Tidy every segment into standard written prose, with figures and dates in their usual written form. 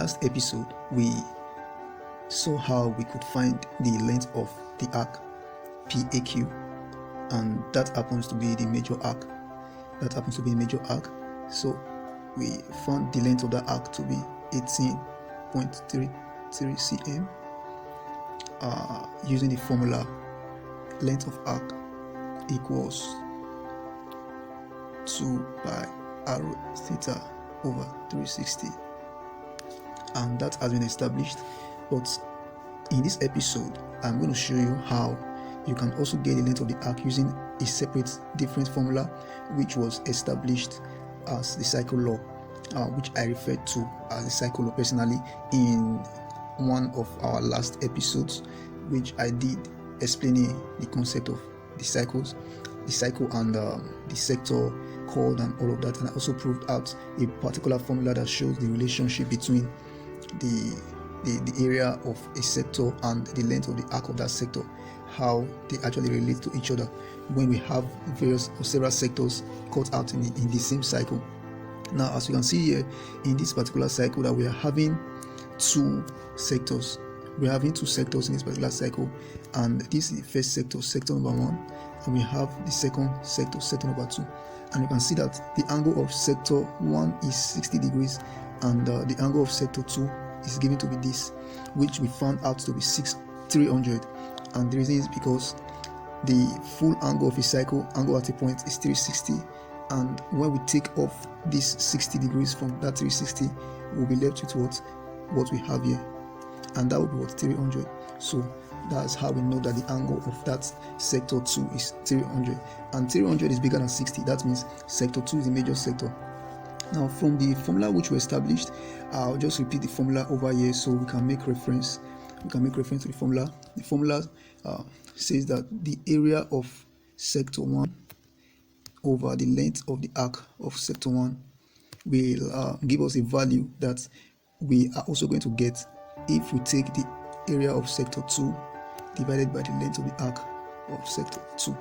last episode, we saw how we could find the length of the arc PAQ, and that happens to be the major arc. So we found the length of the arc to be 18.33 cm using the formula length of arc equals 2 pi r theta over 360, and that has been established. But in this episode, I'm going to show you how you can also get the length of the arc using a separate different formula which was established as the cycle law, which I referred to as the cycle law personally in one of our last episodes, which I did explaining the concept of the cycle and the sector code and all of that, and I also proved out a particular formula that shows the relationship between the area of a sector and the length of the arc of that sector, how they actually relate to each other when we have various or several sectors cut out in the same cycle. Now, as you can see here in this particular cycle, that we are having two sectors. We're having two sectors in this particular cycle, and this is the first sector, sector number 1, and we have the second sector, sector number 2. And you can see that the angle of sector 1 is 60 degrees, and the angle of sector 2 is given to be this, which we found out to be 300. And the reason is because the full angle of a cycle, angle at a point, is 360, and when we take off this 60 degrees from that 360, we'll be left with what we have here, and that will be what 300. So that's how we know that the angle of that sector 2 is 300, and 300 is bigger than 60. That means sector 2 is the major sector. Now, from the formula which we established, I'll just repeat the formula over here so we can make reference to the formula. The formula says that the area of sector 1 over the length of the arc of sector 1 will give us a value that we are also going to get if we take the area of sector 2 divided by the length of the arc of sector 2.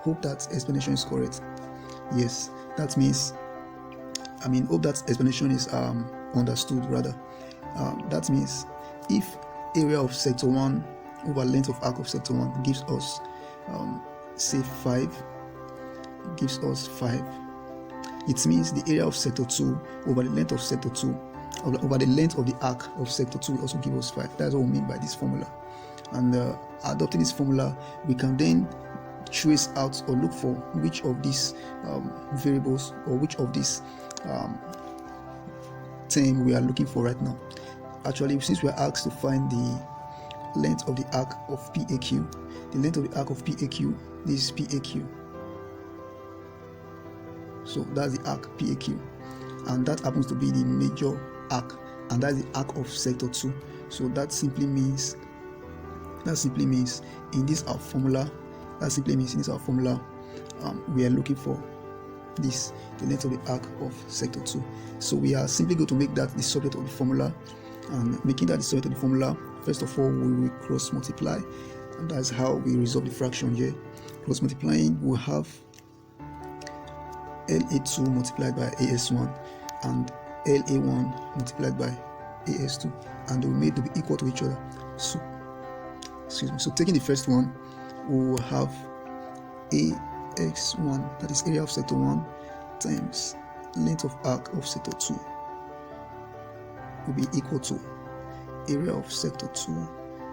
Hope that explanation is correct. Yes, that means, hope that explanation is understood rather. That means if area of sector 1 over length of arc of sector 1 gives us say 5, it means the area of sector 2 over the length of sector 2 over the length of the arc of sector 2 will also give us 5. That's what we mean by this formula. And adopting this formula, we can then trace out or look for which of these variables or which of these term we are looking for right now. Actually, since we are asked to find the length of the arc of PAQ, the length of the arc of PAQ, this is PAQ. So that's the arc PAQ, and that happens to be the major arc, and that's the arc of sector 2. So that simply means in this our formula, we are looking for the length of the arc of sector 2. So we are simply going to make that the subject of the formula, and making that the subject of the formula, first of all, we will cross multiply, and that's how we resolve the fraction here. Cross multiplying, we'll have LA2 multiplied by AS1 and LA1 multiplied by AS2, and they will made to be equal to each other. So taking the first one, we will have AX1, that is area of sector 1, times length of arc of sector 2 will be equal to area of sector 2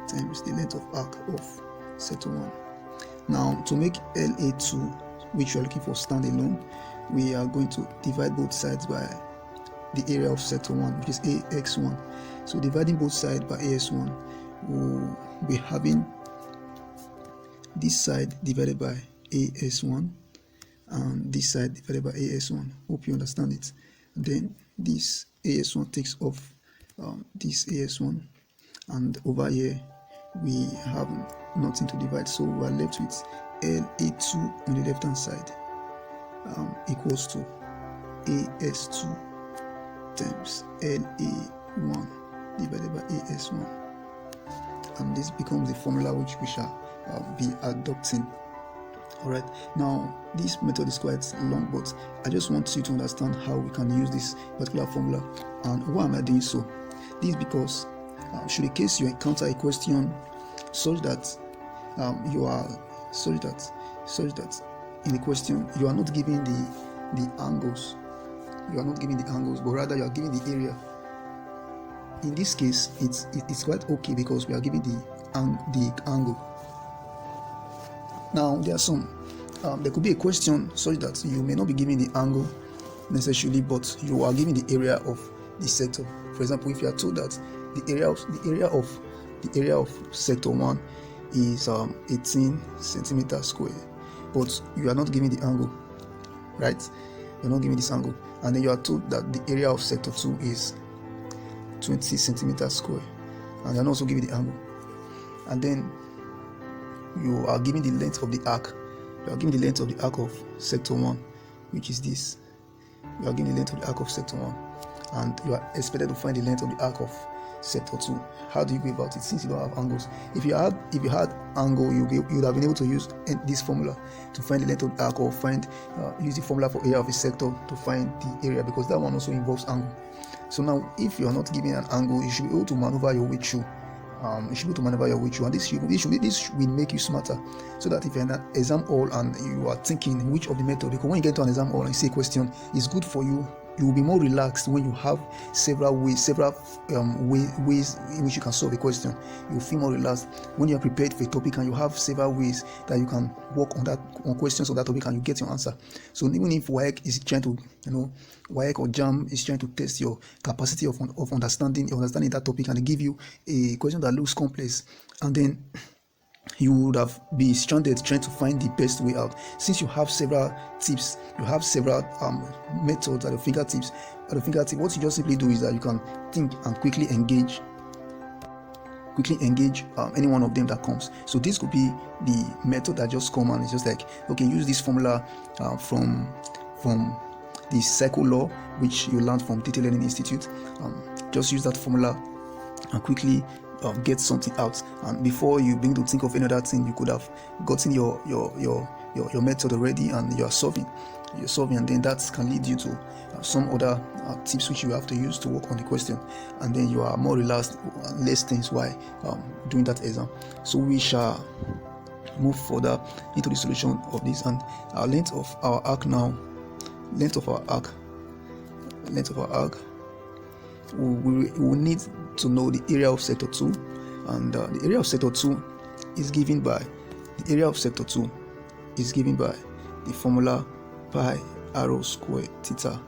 times the length of arc of sector 1. Now, to make LA2, which we are looking for, stand alone, we are going to divide both sides by the area of sector 1, which is AX1. So dividing both sides by AS1, we'll be having this side divided by AS1 and this side divided by AS1. Hope you understand it. And then this AS1 takes off this AS1, and over here we have nothing to divide, so we are left with LA2 on the left hand side equals to AS2 times LA1 divided by AS1, and this becomes the formula which we shall be adopting. Alright, now this method is quite long, but I just want you to understand how we can use this particular formula. And why am I doing so? This because should in case you encounter a question such that in the question you are not giving the angles, but rather you are giving the area. In this case, it's quite okay because we are giving the angle. Now there are some there could be a question such that you may not be giving the angle necessarily, but you are giving the area of the sector. For example, if you are told that the area of sector 1 is 18 centimeters square, but you are not giving the angle, right? You're not giving this angle, and then you are told that the area of sector 2 is 20 centimeters square, and you're not also giving the angle, and then you are giving the length of the arc. You are giving the length of the arc of sector 1, which is this. You are giving the length of the arc of sector 1, and you are expected to find the length of the arc of sector 2. How do you go about it since you don't have angles? If you had angle, you would have been able to use this formula to find the length of the arc, or use the formula for area of a sector to find the area, because that one also involves angle. So now, if you are not giving an angle, you should be able to maneuver your way through. And this will make you smarter, so that if you're in an exam hall and you are thinking which of the method, because when you get to an exam hall and you see a question, it's good for you. You will be more relaxed when you have several ways in which you can solve a question. You will feel more relaxed when you are prepared for a topic and you have several ways that you can work on questions of that topic, and you get your answer. So even if WAEC is trying to, WAEC or JAMB is trying to test your capacity of understanding that topic, and they give you a question that looks complex, and then you would have been stranded trying to find the best way out. Since you have several tips, you have several methods at your fingertips. What you just simply do is that you can think and quickly engage any one of them that comes. So this could be the method that just come, and it's just like, okay, use this formula from the cycle law, which you learned from Data Learning Institute. Just use that formula and quickly get something out, and before you begin to think of any other thing, you could have gotten your method already, and you're solving, and then that can lead you to some other tips which you have to use to work on the question, and then you are more relaxed, less tense while doing that exam. So we shall move further into the solution of this, and our length of our arc now. Length of our arc. We will need to know the area of sector 2, and the area of sector 2 is given by the formula pi r square theta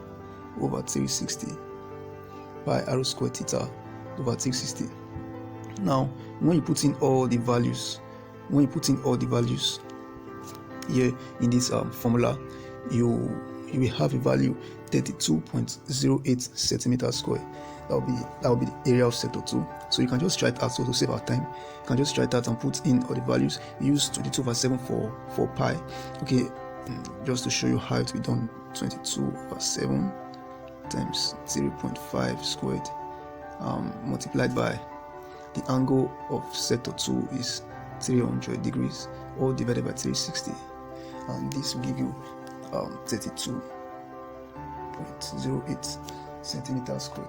over 360. Pi r square theta over 360. Now, when you put in all the values here in this formula, you will have a value 32.08 centimeters square. That will be the area of sector 2. So you can just try it out. So to save our time, you can just try it out and put in all the values. Use 22/7 for pi. Okay, just to show you how it will be done. 22/7 times 0.5 squared multiplied by the angle of sector 2 is 300 degrees, all divided by 360, and this will give you 32.08 centimeters squared.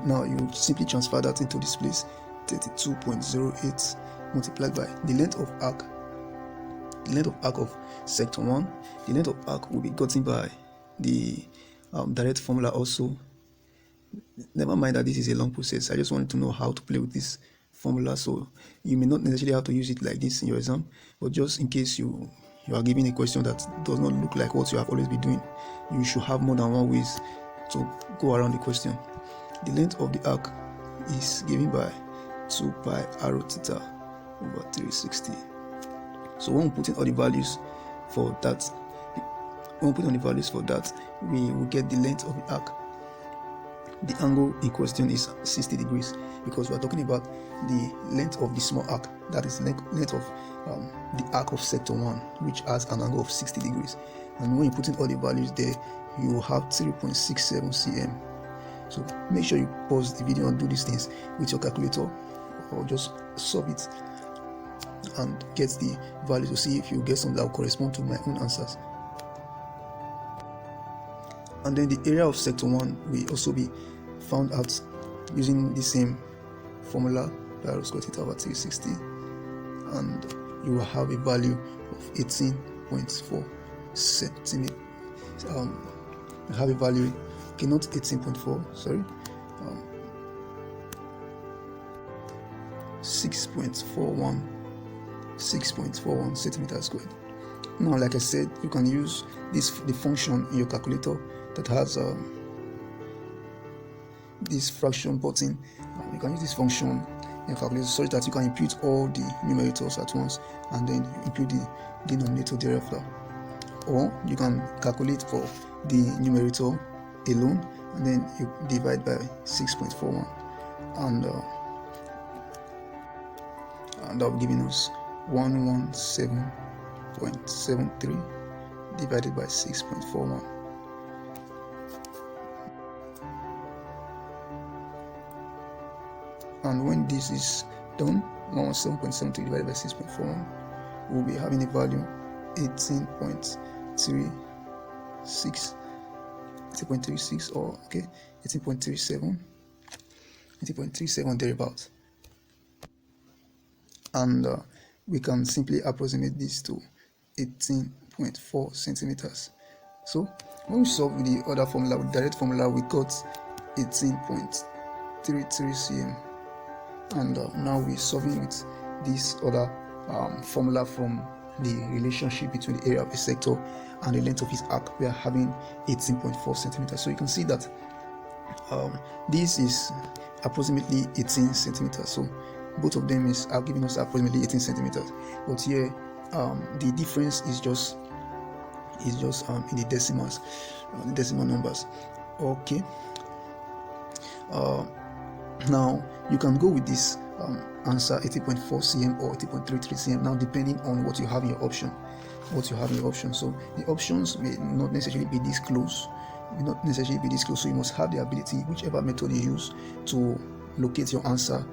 Now you simply transfer that into this place. 32.08 multiplied by the length of arc of sector 1. The length of arc will be gotten by the direct formula also. Never mind that this is a long process. I just wanted to know how to play with this formula, so you may not necessarily have to use it like this in your exam, but just in case you are given a question that does not look like what you have always been doing, you should have more than one ways to go around the question. The length of the arc is given by 2 pi r theta over 360. So when we put in all the values for that, we will get the length of the arc. The angle in question is 60 degrees, because we are talking about the length of the small arc, that is the length of the arc of sector 1, which has an angle of 60 degrees. And when you put in all the values there, you will have 3.67 cm. So make sure you pause the video and do these things with your calculator, or just solve it and get the value to see if you get something that will correspond to my own answers. And then the area of sector 1 will also be found out using the same formula, pi r squared theta over 360, and you will have a value of 18.4 centimeters. You have a value, okay, not 18.4, sorry, 6.41 centimeters squared. Now, like I said, you can use the function in your calculator that has this fraction button. You can use this function in your calculator such that you can impute all the numerators at once and then you impute the denominator thereafter. Or you can calculate for the numerator alone and then you divide by 6.41, and that will give us 117.73 divided by 6.41. And when this is done, 117.73 divided by 6.41, we'll be having a value 18.36 or 18.37 thereabouts. And we can simply approximate this to 18.4 centimeters. So when we solve with the other formula, with direct formula, we got 18.33 cm, and now we're solving with this other formula from the relationship between the area of a sector and the length of his arc. We are having 18.4 centimeters. So you can see that this is approximately 18 centimeters. So both of them are giving us approximately 18 centimeters. But here the difference is just in the decimals, the decimal numbers. Okay. Now you can go with this answer 80.4 cm or 80.33 cm, now depending on what you have in your option. So the options may not necessarily be this close, so you must have the ability, whichever method you use, to locate your answer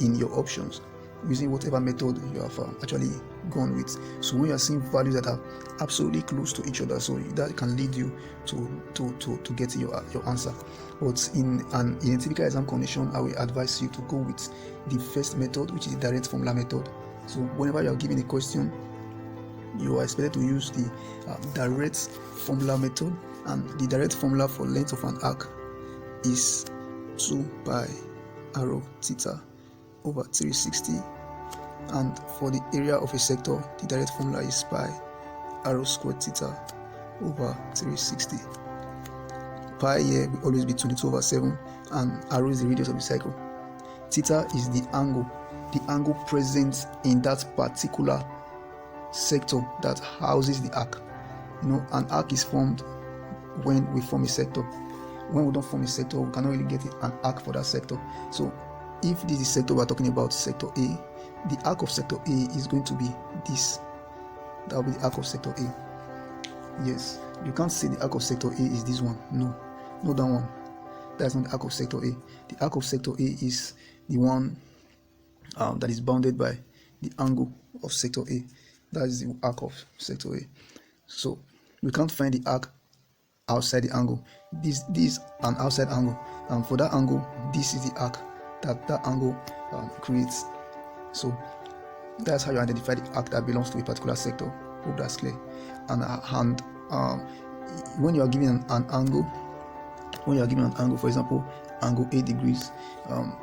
in your options using whatever method you have actually gone with. So when you are seeing values that are absolutely close to each other, so that can lead you to get your answer. But in a typical exam condition, I will advise you to go with the first method, which is the direct formula method. So whenever you are given a question, you are expected to use the direct formula method, and the direct formula for length of an arc is 2 pi r theta over 360, and for the area of a sector, the direct formula is pi r squared theta over 360. Pi here will always be 22/7, and r is the radius of the cycle. Theta is the angle present in that particular sector that houses the arc. An arc is formed when we form a sector. When we don't form a sector, we cannot really get an arc for that sector. So if this is sector we're talking about, sector A, the arc of sector A is going to be this. That will be the arc of sector A. Yes, you can't say the arc of sector A is this one. No, not that one. That's not the arc of sector A. The arc of sector A is the one that is bounded by the angle of sector A. That is the arc of sector A. So we can't find the arc outside the angle. This is an outside angle, and for that angle, this is the arc that angle creates. So that's how you identify the arc that belongs to a particular sector. Hope that's clear. And when you are given an angle, for example, angle 8 degrees,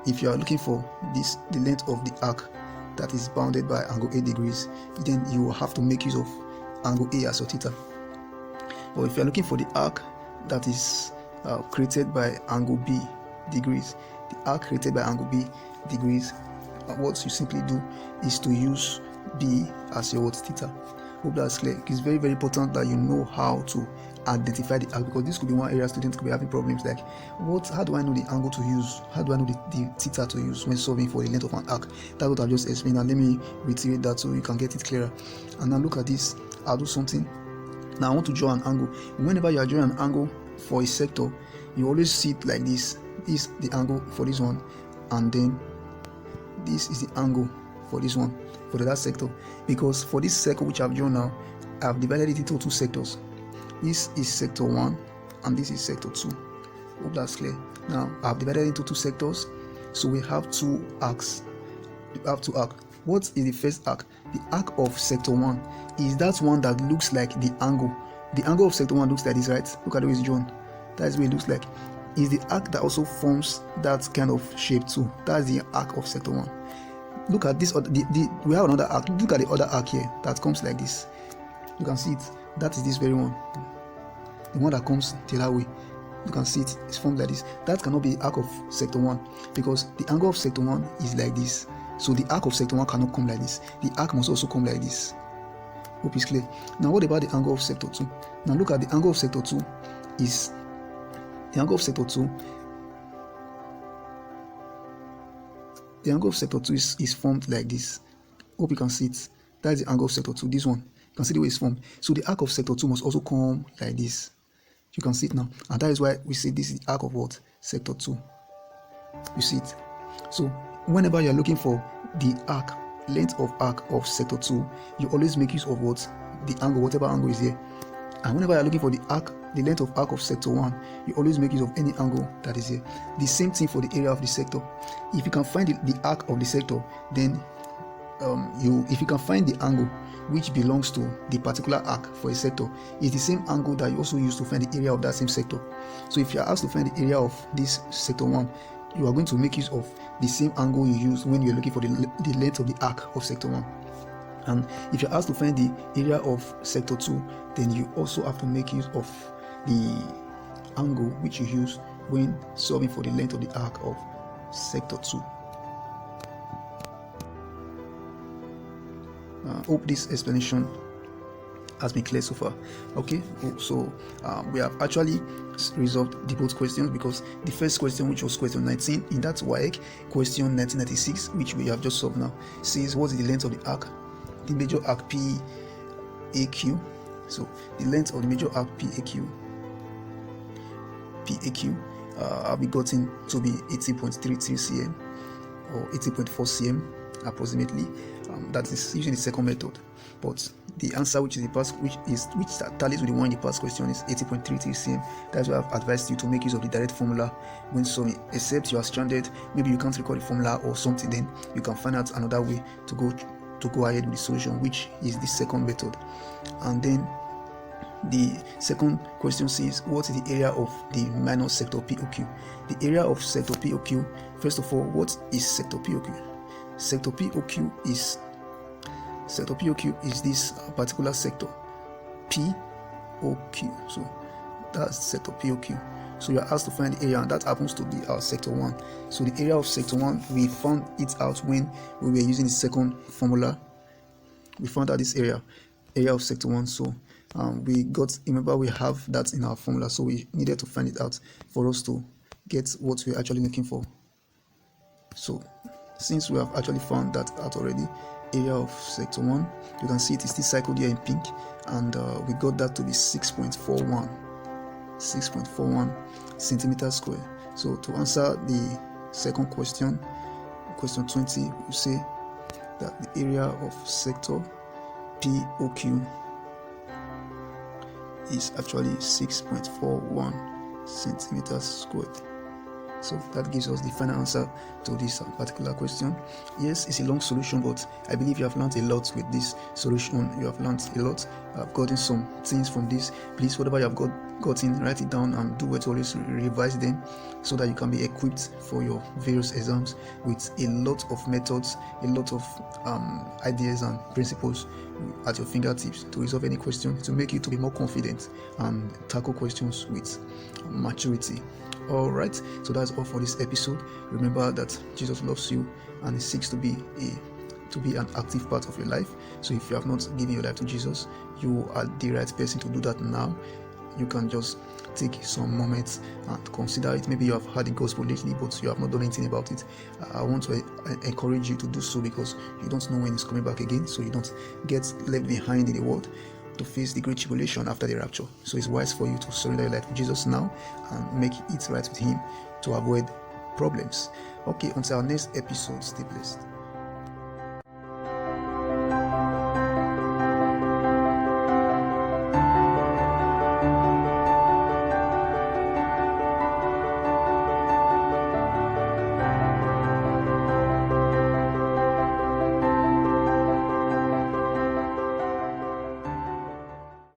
if you are looking for the length of the arc that is bounded by angle 8 degrees, then you will have to make use of angle A as your theta. Or if you are looking for the arc that is created by angle B degrees, the arc created by angle B degrees, what you simply do is to use B as your theta. Hope that's clear. It's very, very important that you know how to identify the arc, because this could be one area students could be having problems like, how do I know the angle to use? How do I know the theta to use when solving for the length of an arc? That's what I've just explained, and let me reiterate that so you can get it clearer. And now look at this. I'll do something. Now I want to draw an angle. Whenever you are drawing an angle for a sector, you always see it like this. This is the angle for this one, and then this is the angle for this one, for that sector. Because for this circle which I've drawn now, I've divided it into two sectors. This is sector 1 and this is sector 2. Hope that's clear. Now I've divided into two sectors, so we have two arcs. What is the first arc? The arc of sector 1 is that one that looks like the angle. The angle of sector 1 looks like this, right? Look at the way it's drawn. That is what it looks like. Is the arc that also forms that kind of shape too. That's the arc of sector 1. Look at this. We have another arc. Look at the other arc here that comes like this. You can see it. That is this very one. The one that comes the other way. You can see it. It's formed like this. That cannot be the arc of sector 1 because the angle of sector 1 is like this. So the arc of sector 1 cannot come like this. The arc must also come like this. Hope it's clear. Now what about the angle of sector 2? Now look at the angle of sector 2 is the angle of sector 2. The angle of sector 2 is formed like this. Hope you can see it. That is the angle of sector 2. This one. You can see the way it's formed. So the arc of sector 2 must also come like this. You can see it now. And that is why we say this is the arc of what? Sector 2. You see it. So whenever you're looking for the arc, length of arc of sector 2, you always make use of what? The angle, whatever angle is here. And whenever you're looking for the arc, the length of arc of sector 1, you always make use of any angle that is here. The same thing for the area of the sector. If you can find the arc of the sector, then if you can find the angle which belongs to the particular arc for a sector, is the same angle that you also use to find the area of that same sector. So if you are asked to find the area of this sector 1, you are going to make use of the same angle you use when you're looking for the length of the arc of sector 1. And if you're asked to find the area of sector 2, then you also have to make use of the angle which you use when solving for the length of the arc of sector 2. Hope this explanation has been clear so far. Okay, so we have actually resolved the both questions, because the first question, which was question 19 in that WAEC, question 1996, which we have just solved now, says what is the length of the arc, the major arc PAQ. So the length of the major arc PAQ have been gotten to be 80.33 cm or 80.4 cm approximately. That is using the second method, but the answer which tallies with the one in the past question is 80.33 cm. That's why I've advised you to make use of the direct formula when solving, except you are stranded, maybe you can't recall the formula or something, then you can find out another way to go ahead with the solution, which is the second method. And then the second question says what is the area of the minor sector POQ. The area of sector POQ, first of all, what is sector POQ? Sector POQ is this particular sector POQ. So that's sector POQ. So you are asked to find the area, and that happens to be our sector 1. So the area of sector 1, we found it out when we were using the second formula. We found out this area of sector 1. So remember we have that in our formula, so we needed to find it out for us to get what we're actually looking for. So since we have actually found that out already, area of sector 1, you can see it is still circled here in pink, and we got that to be 6.41 centimeters square. So to answer the second question, question 20, we say that the area of sector POQ is actually 6.41 centimeters squared. So that gives us the final answer to this particular question. Yes, it's a long solution, but I believe you have learned a lot with this solution. You have learned a lot. I've gotten some things from this. Please, whatever you have gotten, write it down and do it, always revise them, so that you can be equipped for your various exams with a lot of methods, a lot of ideas and principles at your fingertips to resolve any question, to make you to be more confident and tackle questions with maturity. All right, so that's all for this episode. Remember that Jesus loves you and he seeks to be an active part of your life. So if you have not given your life to Jesus, you are the right person to do that now. You can just take some moments and consider it. Maybe you have heard the gospel lately, but you have not done anything about it. I want to encourage you to do so, because you don't know when it's coming back again, so you don't get left behind in the world to face the great tribulation after the rapture. So it's wise for you to surrender your life to Jesus now and make it right with him to avoid problems. Okay, until our next episode, stay blessed.